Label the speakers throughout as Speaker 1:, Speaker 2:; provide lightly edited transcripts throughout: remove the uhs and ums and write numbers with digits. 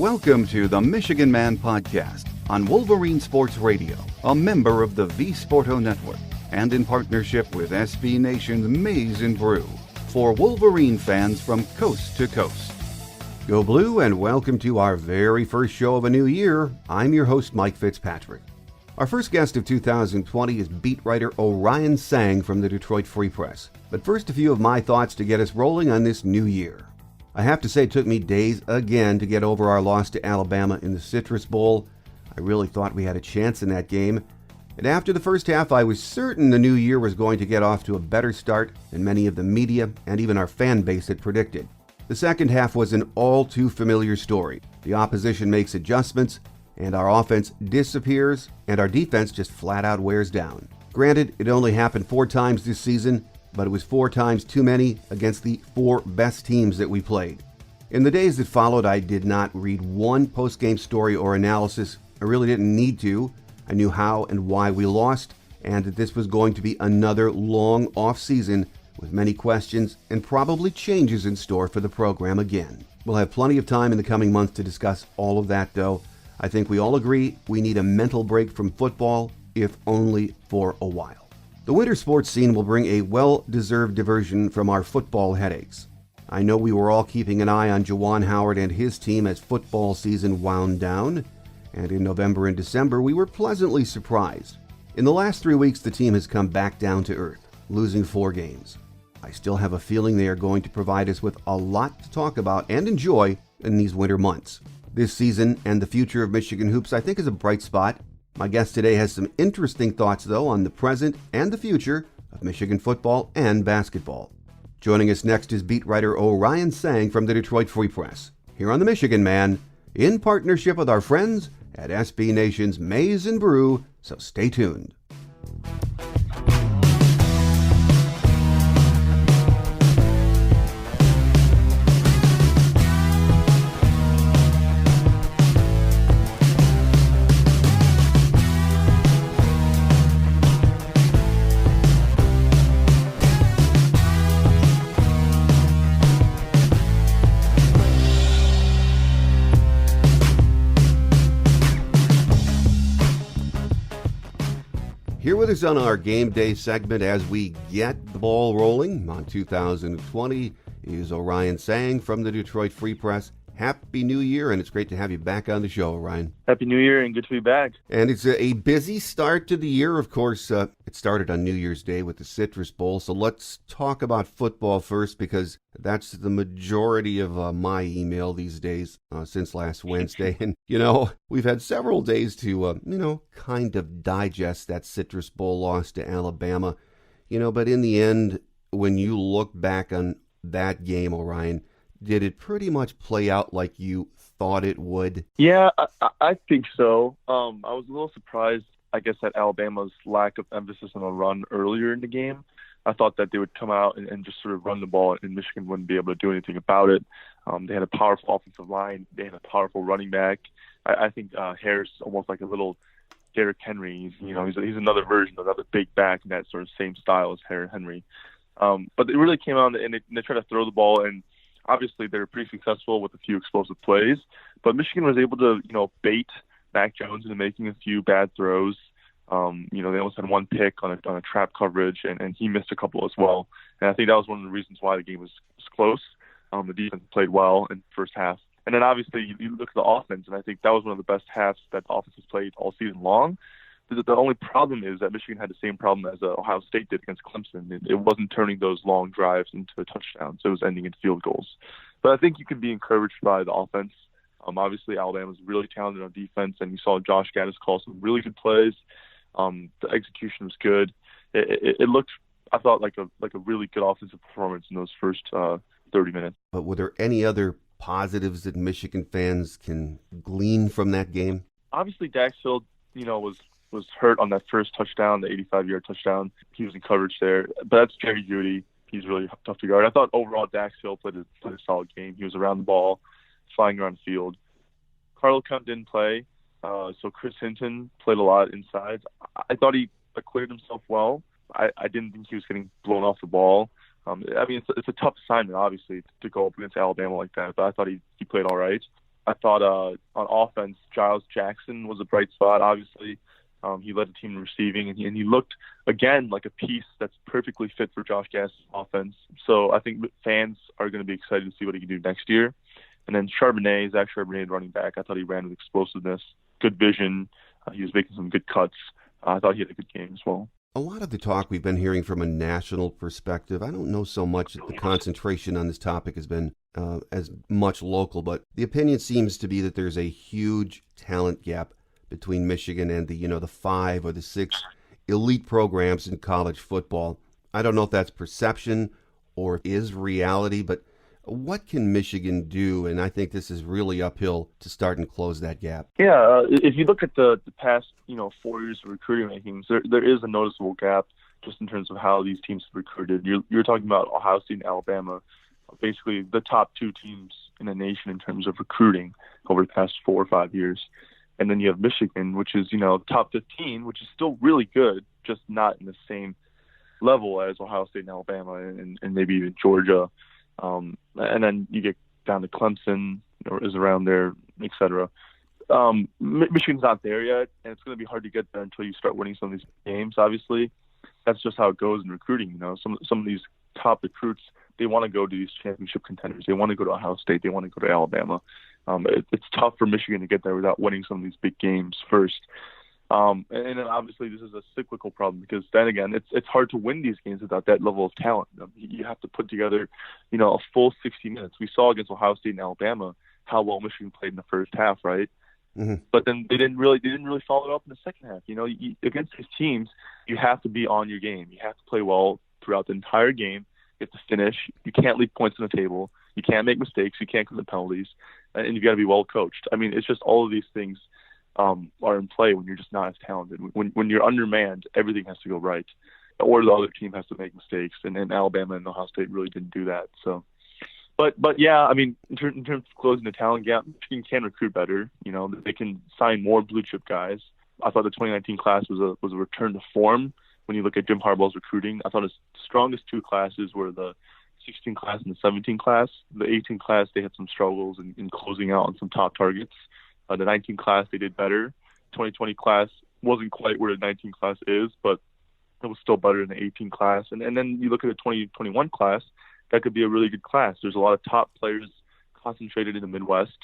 Speaker 1: Welcome to the Michigan Man Podcast on Wolverine Sports Radio, a member of the V Sporto Network, and in partnership with SB Nation's Maize and Brew, for Wolverine fans from coast to coast. Go Blue, and welcome to our very first show of a new year. I'm your host, Mike Fitzpatrick. Our first guest of 2020 is beat writer Orion Sang from the Detroit Free Press. But first, a few of my thoughts to get us rolling on this new year. I have to say it took me days again to get over our loss to Alabama in the Citrus Bowl. I really thought we had a chance in that game. And after the first half, I was certain the new year was going to get off to a better start than many of the media and even our fan base had predicted. The second half was an all too familiar story. The opposition makes adjustments, and our offense disappears, and our defense just flat out wears down. Granted, it only happened 4 times this season, but it was 4 times too many against the 4 best teams that we played. In the days that followed, I did not read one post-game story or analysis. I really didn't need to. I knew how and why we lost, and that this was going to be another long off-season with many questions and probably changes in store for the program again. We'll have plenty of time in the coming months to discuss all of that, though. I think we all agree we need a mental break from football, if only for a while. The winter sports scene will bring a well-deserved diversion from our football headaches. I know we were all keeping an eye on Juwan Howard and his team as football season wound down, and in November and December we were pleasantly surprised. In the last 3 weeks, the team has come back down to earth, losing 4 games. I still have a feeling they are going to provide us with a lot to talk about and enjoy in these winter months. This season and the future of Michigan hoops, I think, is a bright spot. My guest today has some interesting thoughts, though, on the present and the future of Michigan football and basketball. Joining us next is beat writer Orion Sang from the Detroit Free Press, here on the Michigan Man, in partnership with our friends at SB Nation's Maize and Brew, so stay tuned. Here with us on our game day segment as we get the ball rolling on 2020 is Orion Sang from the Detroit Free Press. Happy New Year, and it's great to have you back on the show, Orion.
Speaker 2: Happy New Year, and good to be back.
Speaker 1: And it's a busy start to the year. Of course, it started on New Year's Day with the Citrus Bowl, so let's talk about football first, because that's the majority of my email these days since last Wednesday. And, we've had several days to, kind of digest that Citrus Bowl loss to Alabama. But in the end, when you look back on that game, Orion, did it pretty much play out like you thought it would?
Speaker 2: Yeah, I think so. I was a little surprised, I guess, at Alabama's lack of emphasis on a run earlier in the game. I thought that they would come out and just sort of run the ball, and Michigan wouldn't be able to do anything about it. They had a powerful offensive line. They had a powerful running back. I think Harris almost like a little Derrick Henry. He's another version, another big back in that sort of same style as Henry. But they really came out and they tried to throw the ball, and obviously, they were pretty successful with a few explosive plays, but Michigan was able to, bait Mac Jones into making a few bad throws. They almost had one pick on a trap coverage, and he missed a couple as well. And I think that was one of the reasons why the game was close. The defense played well in the first half. And then obviously you look at the offense, and I think that was one of the best halves that the offense has played all season long. The only problem is that Michigan had the same problem as Ohio State did against Clemson. It wasn't turning those long drives into a touchdown, so it was ending in field goals. But I think you can be encouraged by the offense. Obviously, Alabama's really talented on defense, and you saw Josh Gaddis call some really good plays. The execution was good. It looked, I thought, like a really good offensive performance in those first 30 minutes.
Speaker 1: But were there any other positives that Michigan fans can glean from that game?
Speaker 2: Obviously, Dax Hill, was hurt on that first touchdown, the 85-yard touchdown. He was in coverage there. But that's Jerry Jeudy. He's really tough to guard. I thought overall Dax Hill played a solid game. He was around the ball, flying around the field. Carlo Kemp didn't play, so Chris Hinton played a lot inside. I thought he acquitted himself well. I didn't think he was getting blown off the ball. It's a tough assignment, obviously, to go up against Alabama like that, but I thought he played all right. I thought on offense, Giles Jackson was a bright spot. Obviously, he led the team in receiving, and he looked again like a piece that's perfectly fit for Josh Gaddis' offense. So I think fans are going to be excited to see what he can do next year. And then Zach Charbonnet, running back, I thought he ran with explosiveness, good vision. He was making some good cuts. I thought he had a good game as well.
Speaker 3: A lot of the talk we've been hearing from a national perspective, I don't know so much that the concentration on this topic has been as much local, but the opinion seems to be that there's a huge talent gap between Michigan and the 5 or the 6 elite programs in college football. I don't know if that's perception or is reality, but what can Michigan do? And I think this is really uphill to start and close that gap.
Speaker 2: Yeah, if you look at the past 4 years of recruiting rankings, there is a noticeable gap just in terms of how these teams have recruited. You're talking about Ohio State and Alabama, basically the top 2 teams in the nation in terms of recruiting over the past 4 or 5 years. And then you have Michigan, which is top 15, which is still really good, just not in the same level as Ohio State and Alabama and maybe even Georgia. And then you get down to Clemson, is around there, et cetera. Michigan's not there yet, and it's going to be hard to get there until you start winning some of these games. Obviously, that's just how it goes in recruiting. Some of these top recruits, they want to go to these championship contenders. They want to go to Ohio State. They want to go to Alabama. It's tough for Michigan to get there without winning some of these big games first. And then obviously this is a cyclical problem because then again, it's hard to win these games without that level of talent. You have to put together, a full 60 minutes. We saw against Ohio State and Alabama how well Michigan played in the first half, right? Mm-hmm. But then they didn't really follow it up in the second half. Against these teams, you have to be on your game. You have to play well throughout the entire game. You have to finish. You can't leave points on the table. You can't make mistakes. You can't commit penalties, and you've got to be well coached. I mean, it's just all of these things are in play when you're just not as talented. When you're undermanned, everything has to go right, or the other team has to make mistakes. And Alabama and Ohio State really didn't do that. So, but yeah, I mean, in terms of closing the talent gap, Michigan can recruit better. They can sign more blue chip guys. I thought the 2019 class was a return to form. When you look at Jim Harbaugh's recruiting, I thought his strongest 2 classes were the 16 class and the 17 class. The 18 class, they had some struggles in closing out on some top targets. The 19 class, they did better. 2020 class wasn't quite where the 19 class is, but it was still better than the 18 class. And then you look at the 2021 class, that could be a really good class. There's a lot of top players concentrated in the Midwest.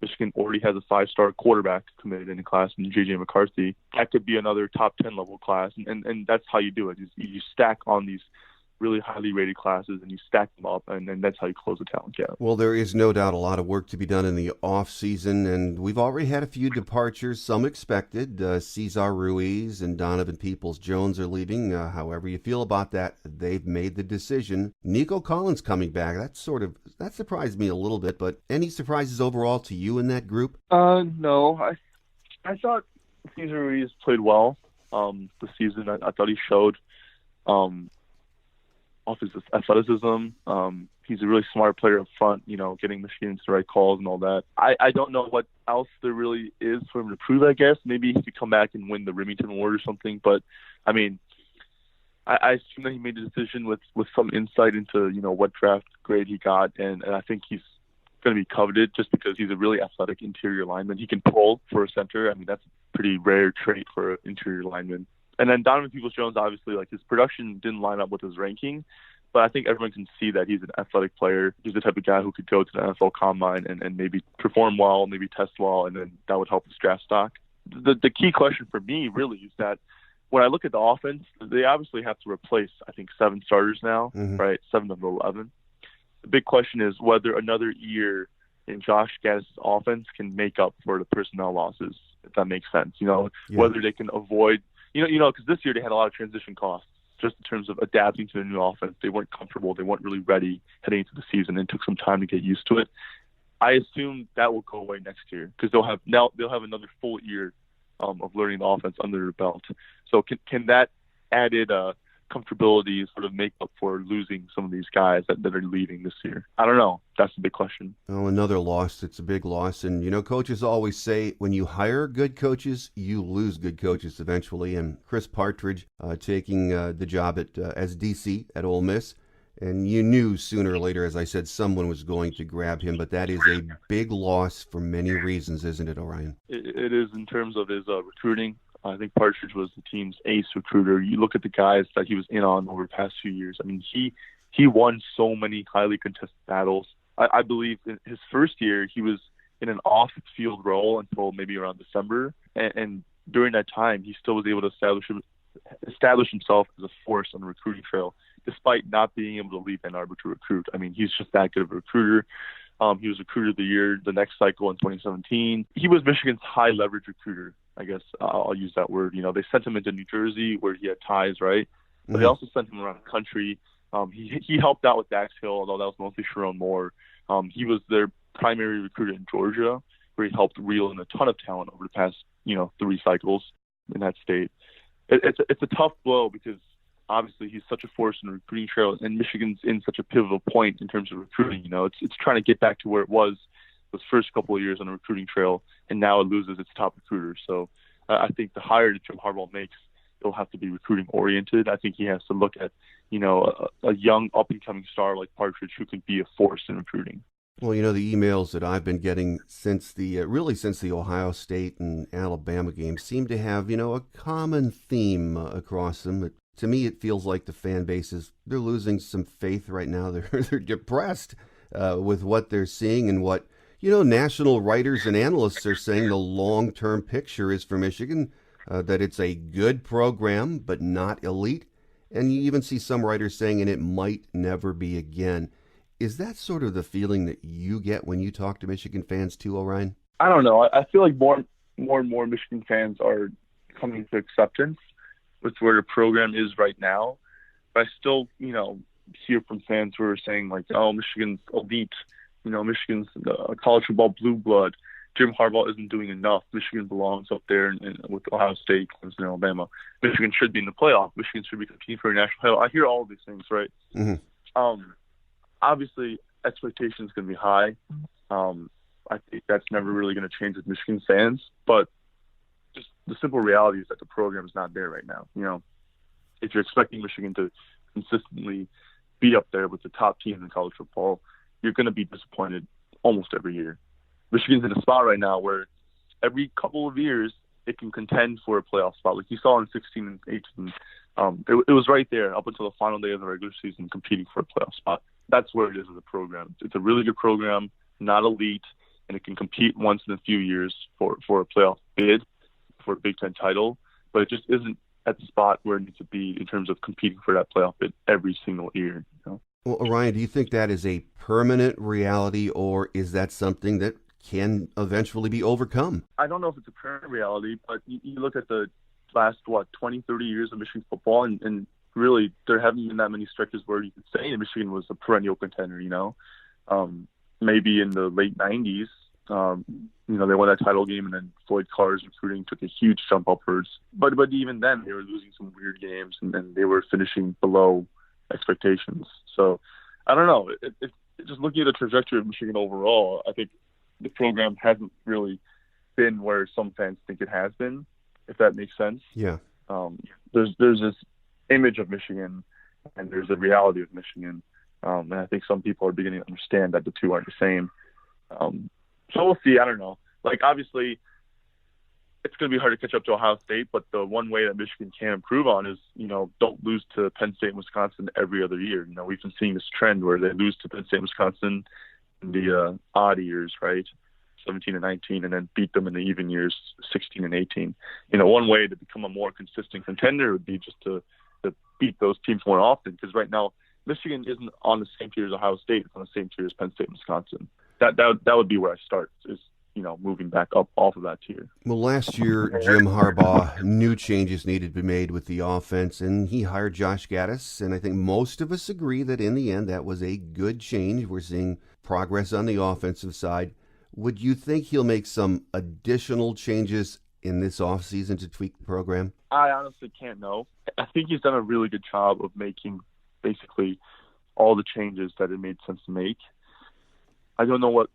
Speaker 2: Michigan already has a 5-star quarterback committed in the class in J.J. McCarthy. That could be another top 10 level class. And that's how you do it. You stack on these really highly rated classes and you stack them up, and then that's how you close the talent gap.
Speaker 3: Well, there is no doubt a lot of work to be done in the off season, and we've already had a few departures, some expected. Cesar Ruiz and Donovan Peoples-Jones are leaving. However you feel about that, they've made the decision. Nico Collins coming back. That surprised me a little bit, but any surprises overall to you in that group?
Speaker 2: No. I thought Cesar Ruiz played well this season. I thought he showed off his athleticism. He's a really smart player up front, getting Michigan into the right calls and all that. I don't know what else there really is for him to prove, I guess. Maybe he could come back and win the Remington Award or something. But, I mean, I assume that he made a decision with some insight into, what draft grade he got. And I think he's going to be coveted just because he's a really athletic interior lineman. He can pull for a center. I mean, that's a pretty rare trait for an interior lineman. And then Donovan Peoples-Jones, obviously, his production didn't line up with his ranking, but I think everyone can see that he's an athletic player. He's the type of guy who could go to the NFL Combine and maybe perform well, maybe test well, and then that would help his draft stock. The key question for me really is that when I look at the offense, they obviously have to replace, I think, 7 starters now, right? 7 of the 11. The big question is whether another year in Josh Gaddis' offense can make up for the personnel losses, if that makes sense. Whether they can avoid because this year they had a lot of transition costs just in terms of adapting to the new offense. They weren't comfortable. They weren't really ready heading into the season. It took some time to get used to it. I assume that will go away next year because they'll have another full year of learning the offense under their belt. So can that added comfortability sort of make up for losing some of these guys that are leaving this year? I don't know. That's the big question.
Speaker 3: Well, another loss. It's a big loss. And, coaches always say when you hire good coaches, you lose good coaches eventually. And Chris Partridge taking the job as DC at Ole Miss And you knew sooner or later, as I said, someone was going to grab him, but that is a big loss for many reasons, isn't it, Orion?
Speaker 2: It is in terms of his recruiting. I think Partridge was the team's ace recruiter. You look at the guys that he was in on over the past few years. I mean, he won so many highly contested battles. I believe in his first year, he was in an off-field role until maybe around December. And during that time, he still was able to establish himself as a force on the recruiting trail, despite not being able to leave Ann Arbor to recruit. I mean, he's just that good of a recruiter. He was Recruiter of the Year the next cycle in 2017. He was Michigan's high-leverage recruiter, I guess I'll use that word. You know, they sent him into New Jersey where he had ties, right? But they also sent him around the country. He helped out with Dax Hill, although that was mostly Sharon Moore. He was their primary recruiter in Georgia, where he helped reel in a ton of talent over the past, 3 cycles in that state. It's a tough blow because obviously he's such a force in the recruiting trail, and Michigan's in such a pivotal point in terms of recruiting. It's trying to get back to where it was those first couple of years on the recruiting trail, and now it loses its top recruiter. So I think the hire that Jim Harbaugh makes, it'll have to be recruiting oriented. I think he has to look at, a young up and coming star like Partridge who could be a force in recruiting.
Speaker 3: Well, the emails that I've been getting since the Ohio State and Alabama games seem to have, a common theme across them. To me, it feels like the fan bases, they're losing some faith right now. They're depressed with what they're seeing and what, national writers and analysts are saying the long-term picture is for Michigan, that it's a good program, but not elite. And you even see some writers saying, and it might never be again. Is that sort of the feeling that you get when you talk to Michigan fans too, Orion?
Speaker 2: I don't know. I feel like more and more Michigan fans are coming to acceptance with where the program is right now. But I still, hear from fans who are saying like, oh, Michigan's elite. Michigan's college football blue blood. Jim Harbaugh isn't doing enough. Michigan belongs up there with Ohio State, Clemson, and Alabama. Michigan should be in the playoff. Michigan should be competing for a national title. I hear all of these things, right? Mm-hmm. Obviously, expectations can be high. I think that's never really going to change with Michigan fans. But just the simple reality is that the program is not there right now. If you're expecting Michigan to consistently be up there with the top teams in college football, you're going to be disappointed almost every year. Michigan's in a spot right now where every couple of years it can contend for a playoff spot. Like you saw in 16 and 18, it was right there up until the final day of the regular season competing for a playoff spot. That's where it is as a program. It's a really good program, not elite, and it can compete once in a few years for a playoff bid for a Big Ten title, but it just isn't at the spot where it needs to be in terms of competing for that playoff bid every single year.
Speaker 3: Well, Orion, do you think that is a permanent reality, or is that something that can eventually be overcome?
Speaker 2: I don't know if it's a permanent reality, but you look at the last, 20, 30 years of Michigan football, and really there haven't been that many stretches where you could say Michigan was a perennial contender, maybe in the late 90s, they won that title game, and then Floyd Carr's recruiting took a huge jump upwards. But even then, they were losing some weird games, and then they were finishing below expectations. So I don't know. It just looking at the trajectory of Michigan overall, I think the program hasn't really been where some fans think it has been, if that makes sense.
Speaker 3: Yeah.
Speaker 2: There's this image of Michigan, and there's a reality of Michigan, and I think some people are beginning to understand that the two aren't the same. So we'll see. I don't know. Like, obviously, it's going to be hard to catch up to Ohio State, but the one way that Michigan can improve on is, don't lose to Penn State and Wisconsin every other year. We've been seeing this trend where they lose to Penn State and Wisconsin in the odd years, right? 17 and 19, and then beat them in the even years, 16 and 18. One way to become a more consistent contender would be just to beat those teams more often, because right now Michigan isn't on the same tier as Ohio State. It's on the same tier as Penn State and Wisconsin. That would be where I start, is moving back up off of that tier.
Speaker 3: Well, last year, Jim Harbaugh knew changes needed to be made with the offense, and he hired Josh Gaddis, and I think most of us agree that in the end that was a good change. We're seeing progress on the offensive side. Would you think he'll make some additional changes in this offseason to tweak the program?
Speaker 2: I honestly can't know. I think he's done a really good job of making basically all the changes that it made sense to make. I don't know what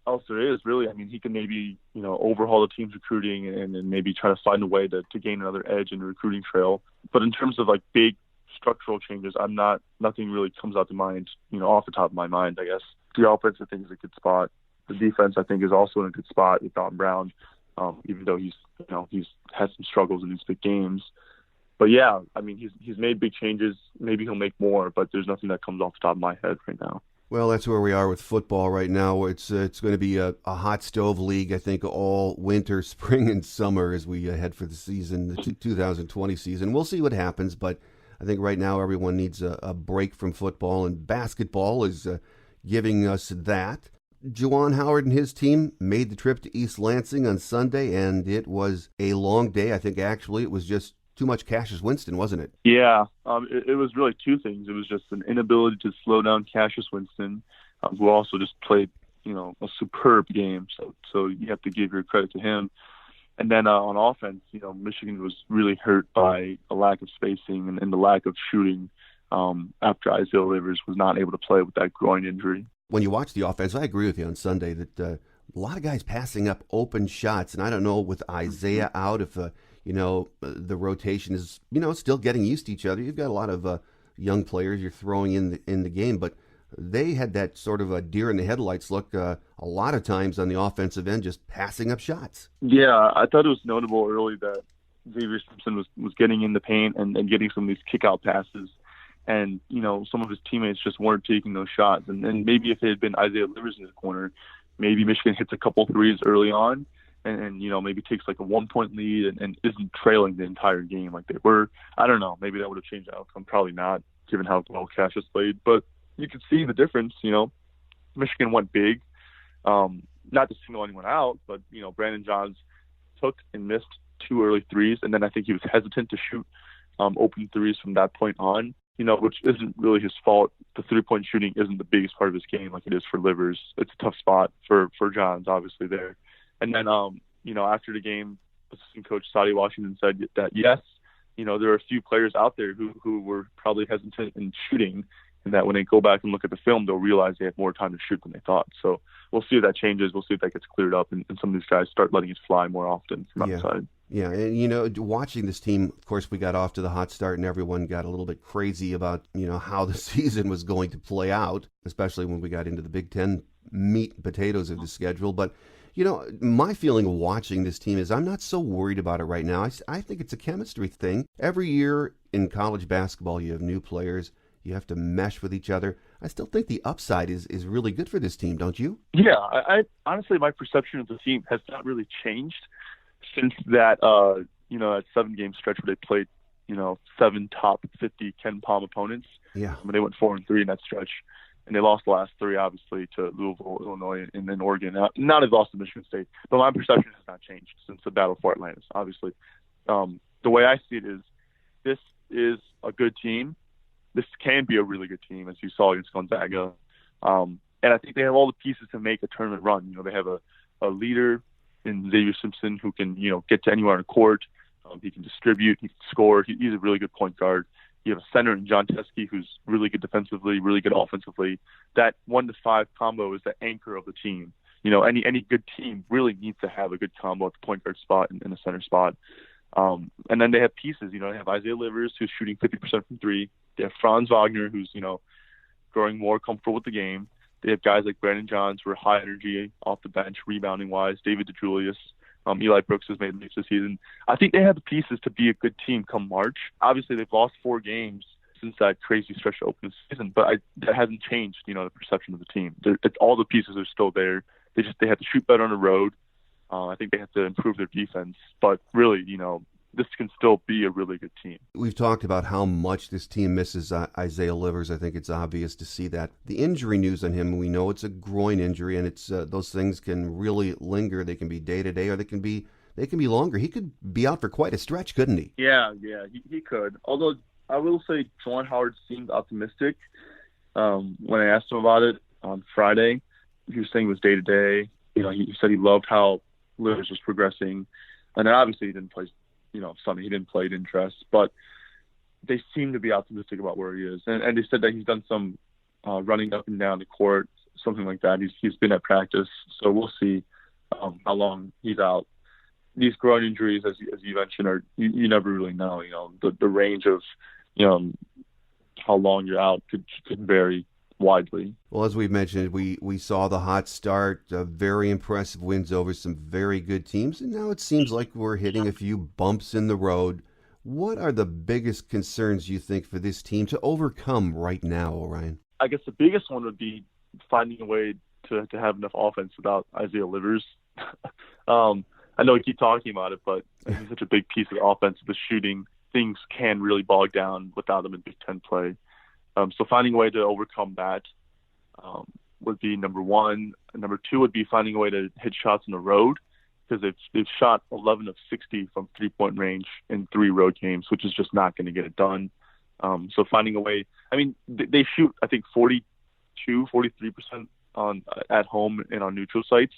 Speaker 2: else there is, really. I mean, he can maybe, overhaul the team's recruiting and maybe try to find a way to gain another edge in the recruiting trail. But in terms of, big structural changes, nothing really comes out to mind, off the top of my mind, I guess. The offense, I think, is a good spot. The defense, I think, is also in a good spot with Don Brown, even though he's had some struggles in these big games. But yeah, I mean, he's made big changes. Maybe he'll make more, but there's nothing that comes off the top of my head right now.
Speaker 3: Well, that's where we are with football right now. It's going to be a hot stove league, I think, all winter, spring, and summer as we head for the season, the 2020 season. We'll see what happens, but I think right now everyone needs a break from football, and basketball is giving us that. Juwan Howard and his team made the trip to East Lansing on Sunday, and it was a long day. I think actually it was just too much Cassius Winston, wasn't it?
Speaker 2: Yeah, it was really two things. It was just an inability to slow down Cassius Winston, who also just played, a superb game. So you have to give your credit to him. And then on offense, Michigan was really hurt by a lack of spacing and the lack of shooting after Isaiah Livers was not able to play with that groin injury.
Speaker 3: When you watch the offense, I agree with you on Sunday that a lot of guys passing up open shots. And I don't know with Isaiah out if the rotation is, still getting used to each other. You've got a lot of young players you're throwing in the game, but they had that sort of a deer in the headlights look a lot of times on the offensive end, just passing up shots.
Speaker 2: Yeah, I thought it was notable early that Xavier Simpson was getting in the paint and getting some of these kick-out passes. And, some of his teammates just weren't taking those shots. And maybe if it had been Isaiah Livers in the corner, maybe Michigan hits a couple threes early on and maybe takes like a 1-point lead and isn't trailing the entire game like they were. I don't know. Maybe that would have changed the outcome. Probably not, given how well Cassius played. But you could see the difference. Michigan went big. Not to single anyone out, but, Brandon Johns took and missed 2 early threes. And then I think he was hesitant to shoot open threes from that point on, which isn't really his fault. The 3-point shooting isn't the biggest part of his game like it is for Livers. It's a tough spot for Johns, obviously, there. And then, after the game, assistant coach Sadie Washington said that, yes, there are a few players out there who were probably hesitant in shooting, and that when they go back and look at the film, they'll realize they had more time to shoot than they thought. So we'll see if that changes. We'll see if that gets cleared up, and some of these guys start letting it fly more often from outside.
Speaker 3: Yeah, and, watching this team, of course, we got off to the hot start, and everyone got a little bit crazy about, how the season was going to play out, especially when we got into the Big Ten meat and potatoes of the schedule. But my feeling of watching this team is I'm not so worried about it right now. I think it's a chemistry thing. Every year in college basketball, you have new players. You have to mesh with each other. I still think the upside is really good for this team, don't you?
Speaker 2: Yeah, I honestly, my perception of the team has not really changed since that, that 7-game stretch where they played, 7 top 50 Ken Palm opponents.
Speaker 3: Yeah.
Speaker 2: They went 4-3 in that stretch. And they lost the last 3, obviously, to Louisville, Illinois, and then Oregon. Not as lost to Michigan State. But my perception has not changed since the battle for Atlantis, obviously. The way I see it is this is a good team. This can be a really good team, as you saw against Gonzaga. And I think they have all the pieces to make a tournament run. They have a leader in Xavier Simpson who can, get to anywhere on the court. He can distribute. He can score. He's a really good point guard. You have a center in John Teskey who's really good defensively, really good offensively. That 1-5 combo is the anchor of the team. Any good team really needs to have a good combo at the point guard spot and the center spot. And then they have pieces. They have Isaiah Livers who's shooting 50% from 3. They have Franz Wagner who's, growing more comfortable with the game. They have guys like Brandon Johns who are high energy off the bench, rebounding-wise. David DeJulius. Eli Brooks has made leaps this season. I think they have the pieces to be a good team come March. Obviously, they've lost 4 games since that crazy stretch to open the season, but that hasn't changed, the perception of the team. All the pieces are still there. They have to shoot better on the road. I think they have to improve their defense. But really, this can still be a really good team.
Speaker 3: We've talked about how much this team misses Isaiah Livers. I think it's obvious to see that. The injury news on him, we know it's a groin injury, and it's those things can really linger. They can be day-to-day, or they can be longer. He could be out for quite a stretch, couldn't he?
Speaker 2: Yeah, he could. Although I will say Juwan Howard seemed optimistic when I asked him about it on Friday. He was saying it was day-to-day. He said he loved how Livers was progressing. And then obviously he didn't play Sunday. He didn't play, didn't dress, but they seem to be optimistic about where he is. And they said that he's done some running up and down the court, something like that. He's been at practice, so we'll see how long he's out. These groin injuries, as you mentioned, are you never really know. The range of how long you're out could vary widely.
Speaker 3: Well, as we've mentioned, we saw the hot start, very impressive wins over some very good teams, and now it seems like we're hitting a few bumps in the road. What are the biggest concerns you think for this team to overcome right now, Orion?
Speaker 2: I guess the biggest one would be finding a way to have enough offense without Isaiah Livers. I know we keep talking about it, but he's such a big piece of the offense. The shooting, things can really bog down without him in Big Ten play. So finding a way to overcome that would be number one. And number two would be finding a way to hit shots on the road, because they've shot 11 of 60 from three-point range in 3 road games, which is just not going to get it done. So finding a way. I mean, they shoot, I think, 43% at home and on neutral sites,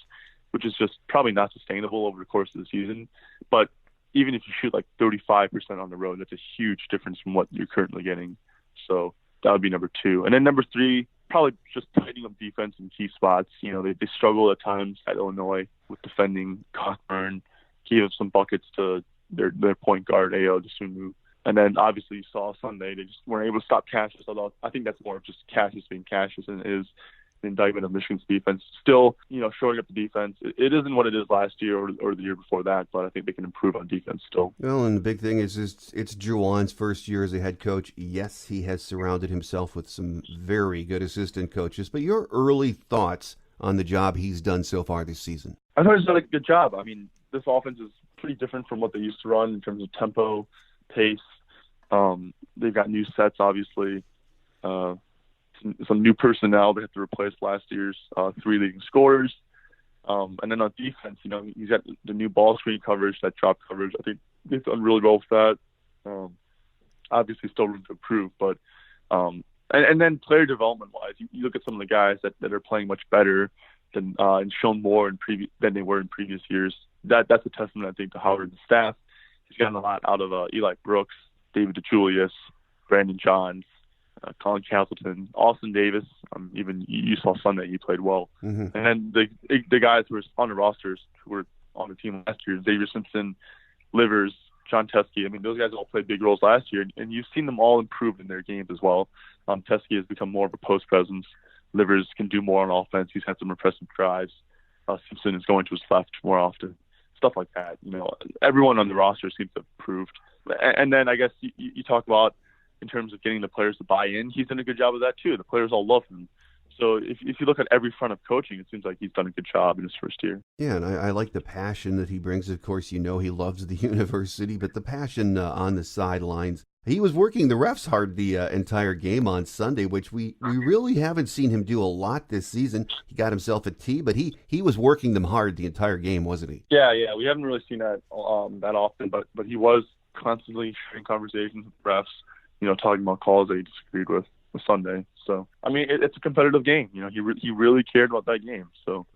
Speaker 2: which is just probably not sustainable over the course of the season. But even if you shoot like 35% on the road, that's a huge difference from what you're currently getting. So that would be number two. And then number three, probably just tightening up defense in key spots. You know, they struggle at times at Illinois with defending. Cockburn gave some buckets to their point guard, Ayo Dosunmu. And then obviously you saw Sunday, they just weren't able to stop Cassius, although I think that's more of just Cassius being Cassius than it is an indictment of Michigan's defense. Still, you know, showing up the defense. It isn't what it is last year or the year before that, but I think they can improve on defense still.
Speaker 3: Well, and the big thing is it's Juwan's first year as a head coach. Yes, he has surrounded himself with some very good assistant coaches, but your early thoughts on the job he's done so far this season?
Speaker 2: I thought he's done a good job. I mean, this offense is pretty different from what they used to run in terms of tempo, pace. They've got new sets, obviously. Some new personnel they have to replace last year's 3 leading scorers. And then on defense, you know, he's got the new ball screen coverage, that drop coverage. I think they've done really well with that. Obviously, still room to improve, but and then player development-wise, you look at some of the guys that are playing much better than and shown more than they were in previous years. That's a testament, I think, to Howard and the staff. He's gotten a lot out of Eli Brooks, David DeJulius, Brandon Johns, Colin Castleton, Austin Davis. Even you saw Sunday, he played well. Mm-hmm. And then the guys who were on the rosters who were on the team last year, Xavier Simpson, Livers, John Teskey. I mean, those guys all played big roles last year, and you've seen them all improve in their games as well. Teskey has become more of a post presence. Livers can do more on offense. He's had some impressive drives. Simpson is going to his left more often. Stuff like that. You know, everyone on the roster seems to have improved. And then I guess you talk about in terms of getting the players to buy in, he's done a good job of that too. The players all love him. So if you look at every front of coaching, it seems like he's done a good job in his first year.
Speaker 3: Yeah, and I like the passion that he brings. Of course, you know he loves the university, but the passion on the sidelines. He was working the refs hard the entire game on Sunday, which we really haven't seen him do a lot this season. He got himself a tee, but he was working them hard the entire game, wasn't he?
Speaker 2: Yeah, we haven't really seen that that often, but he was constantly sharing conversations with refs, you know, talking about calls that he disagreed with Sunday. So, I mean, it's a competitive game. You know, he really cared about that game. So,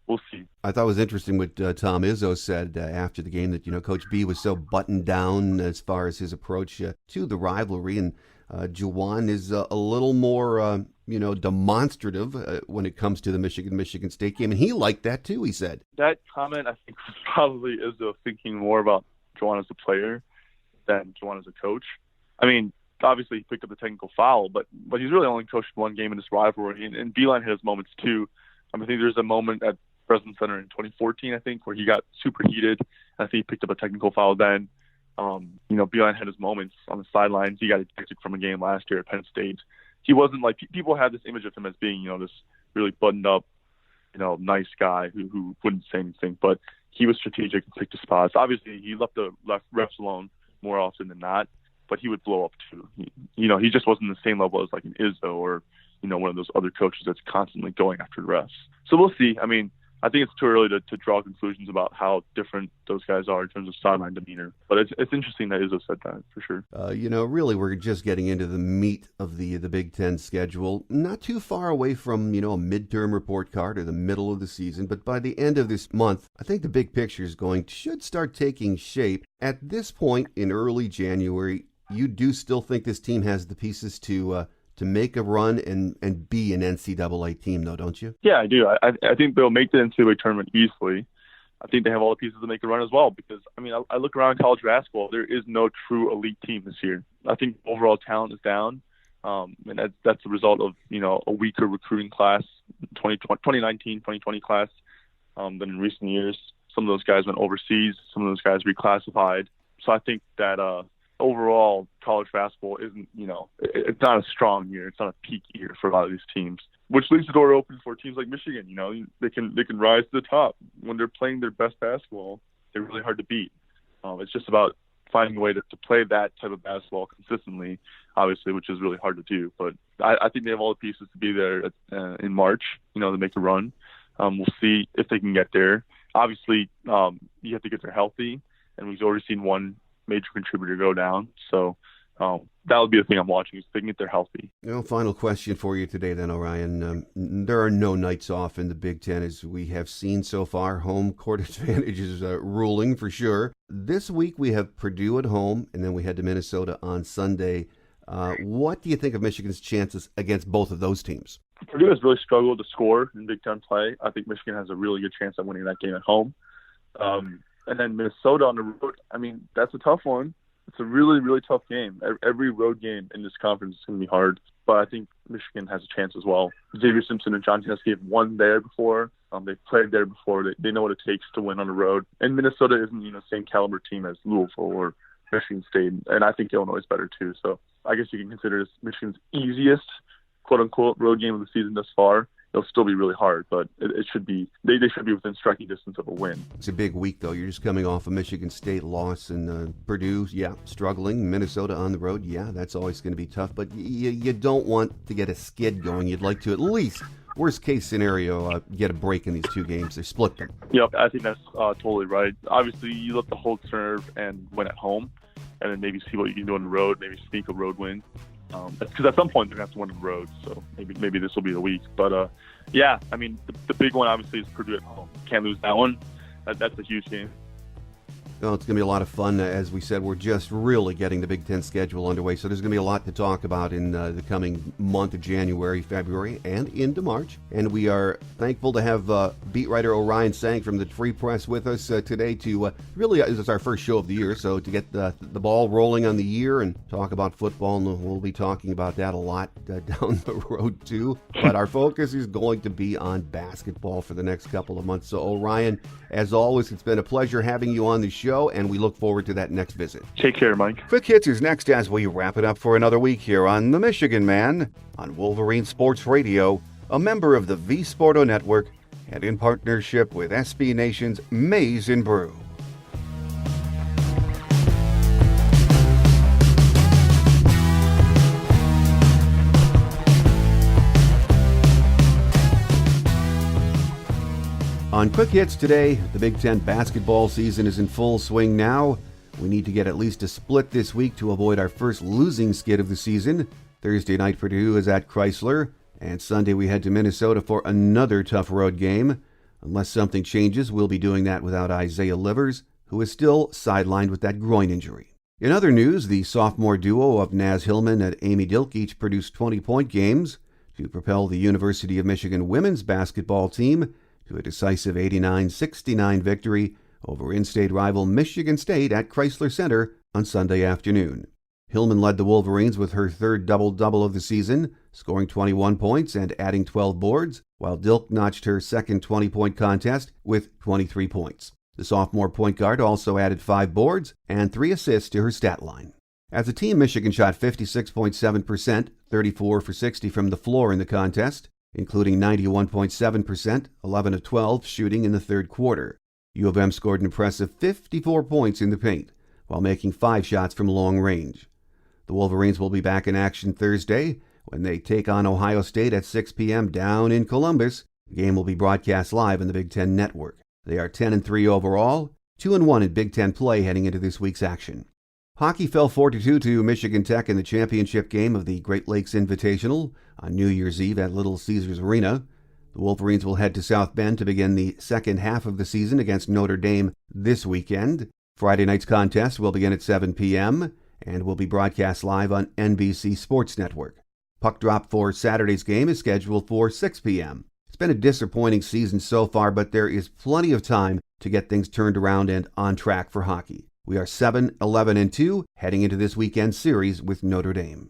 Speaker 2: we'll see.
Speaker 3: I thought it was interesting what Tom Izzo said after the game, that, you know, Coach B was so buttoned down as far as his approach to the rivalry. And Juwan is a little more, demonstrative when it comes to the Michigan State game. And he liked that, too, he said.
Speaker 2: That comment, I think, probably Izzo thinking more about Juwan as a player than Juwan as a coach. I mean, obviously he picked up the technical foul, but he's really only coached one game in this rivalry, and Beeline had his moments too. I think there's a moment at Breslin Center in 2014, I think, where he got super heated. I think he picked up a technical foul then. Beeline had his moments on the sidelines. He got ejected from a game last year at Penn State. He wasn't like, people had this image of him as being, this really buttoned up, nice guy who wouldn't say anything, but he was strategic and picked his spots. Obviously, he left the refs alone more often than not, but he would blow up too. He just wasn't the same level as like an Izzo or, one of those other coaches that's constantly going after the refs. So we'll see. I mean, I think it's too early to draw conclusions about how different those guys are in terms of sideline demeanor. But it's interesting that Izzo said that, for sure.
Speaker 3: Really, we're just getting into the meat of the Big Ten schedule. Not too far away from, a midterm report card or the middle of the season. But by the end of this month, I think the big picture should start taking shape. At this point in early January, you do still think this team has the pieces to make a run and be an NCAA team, though, don't you?
Speaker 2: Yeah, I do. I think they'll make the NCAA tournament easily. I think they have all the pieces to make a run as well because, I look around college basketball. There is no true elite team this year. I think overall talent is down. And that's the result of, a weaker recruiting class, 2019, 2020 class, than in recent years. Some of those guys went overseas. Some of those guys reclassified. So I think that overall college basketball isn't, it's not a strong year. It's not a peak year for a lot of these teams, which leaves the door open for teams like Michigan. They can rise to the top when they're playing their best basketball. They're really hard to beat. It's just about finding a way to play that type of basketball consistently, obviously, which is really hard to do. But I think they have all the pieces to be there in March, to make a run. We'll see if they can get there. Obviously, you have to get there healthy, and we've already seen one major contributor go down. So that would be the thing I'm watching, is if they can get there healthy.
Speaker 3: Final question for you today then, Orion. There are no nights off in the Big Ten, as we have seen so far. Home court advantage is ruling for sure. This week we have Purdue at home, and then we head to Minnesota on Sunday. What do you think of Michigan's chances against both of those teams?
Speaker 2: Purdue has really struggled to score in Big Ten play. I think Michigan has a really good chance of winning that game at home. And then Minnesota on the road, that's a tough one. It's a really, really tough game. Every road game in this conference is going to be hard, but I think Michigan has a chance as well. Xavier Simpson and John Tedeschi have won there before. They've played there before. They know what it takes to win on the road. And Minnesota isn't, the same caliber team as Louisville or Michigan State, and I think Illinois is better too. So I guess you can consider this Michigan's easiest, quote-unquote, road game of the season thus far. It'll still be really hard, but it should be. They should be within striking distance of a win.
Speaker 3: It's a big week, though. You're just coming off a Michigan State loss, and Purdue, struggling. Minnesota on the road, that's always going to be tough. But you don't want to get a skid going. You'd like to at least, worst case scenario, get a break in these two games. They split them.
Speaker 2: Yep, I think that's totally right. Obviously, you look to hold serve and win at home, and then maybe see what you can do on the road. Maybe sneak a road win. Because at some point they're going to have to win the road, so maybe this will be the week. But the big one obviously is Purdue at home. Can't lose that one. That's a huge game.
Speaker 3: Well, it's going to be a lot of fun. As we said, we're just really getting the Big Ten schedule underway, so there's going to be a lot to talk about in the coming month of January, February, and into March. And we are thankful to have beat writer Orion Sang from the Free Press with us today to really, it's our first show of the year, so to get the ball rolling on the year and talk about football, and we'll be talking about that a lot down the road too. But our focus is going to be on basketball for the next couple of months. So Orion, as always, it's been a pleasure having you on the show, and we look forward to that next visit.
Speaker 2: Take care, Mike.
Speaker 1: Quick Hits is next as we wrap it up for another week here on The Michigan Man on Wolverine Sports Radio, a member of the V Sporto Network, and in partnership with SB Nation's Maize and Brew.
Speaker 3: On Quick Hits today, the Big Ten basketball season is in full swing now. We need to get at least a split this week to avoid our first losing skid of the season. Thursday night, Purdue is at Chrysler, and Sunday we head to Minnesota for another tough road game. Unless something changes, we'll be doing that without Isaiah Livers, who is still sidelined with that groin injury. In other news, the sophomore duo of Naz Hillman and Amy Dilk each produced 20-point games to propel the University of Michigan women's basketball team to a decisive 89-69 victory over in-state rival Michigan State at Chrysler Center on Sunday afternoon. Hillman led the Wolverines with her third double-double of the season, scoring 21 points and adding 12 boards, while Dilk notched her second 20-point contest with 23 points. The sophomore point guard also added 5 boards and 3 assists to her stat line. As a team, Michigan shot 56.7%, 34 for 60 from the floor in the contest, including 91.7%, 11 of 12 shooting in the third quarter. U of M scored an impressive 54 points in the paint, while making 5 shots from long range. The Wolverines will be back in action Thursday when they take on Ohio State at 6 p.m. down in Columbus. The game will be broadcast live on the Big Ten Network. They are 10-3 overall, 2-1 in Big Ten play heading into this week's action. Hockey fell 4-2 to Michigan Tech in the championship game of the Great Lakes Invitational on New Year's Eve at Little Caesars Arena. The Wolverines will head to South Bend to begin the second half of the season against Notre Dame this weekend. Friday night's contest will begin at 7 p.m. and will be broadcast live on NBC Sports Network. Puck drop for Saturday's game is scheduled for 6 p.m. It's been a disappointing season so far, but there is plenty of time to get things turned around and on track for hockey. We are 7-11-2 heading into this weekend's series with Notre Dame.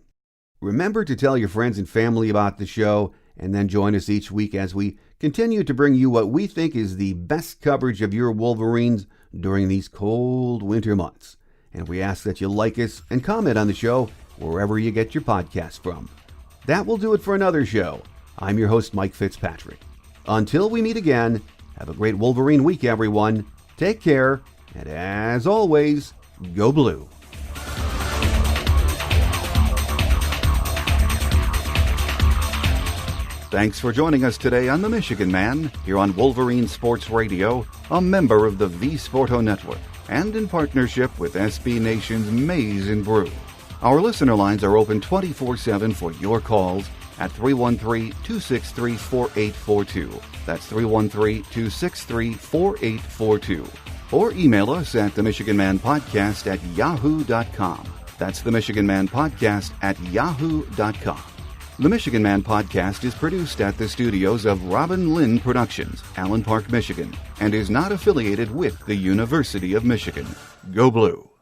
Speaker 3: Remember to tell your friends and family about the show, and then join us each week as we continue to bring you what we think is the best coverage of your Wolverines during these cold winter months. And we ask that you like us and comment on the show wherever you get your podcasts from. That will do it for another show. I'm your host, Mike Fitzpatrick. Until we meet again, have a great Wolverine week, everyone. Take care, and as always, go blue.
Speaker 1: Thanks for joining us today on The Michigan Man, here on Wolverine Sports Radio, a member of the V Sporto Network, and in partnership with SB Nation's Maize and Brew. Our listener lines are open 24/7 for your calls at 313-263-4842. That's 313-263-4842. Or email us at themichiganmanpodcast@yahoo.com. That's themichiganmanpodcast@yahoo.com. The Michigan Man Podcast is produced at the studios of Robin Lynn Productions, Allen Park, Michigan, and is not affiliated with the University of Michigan. Go Blue!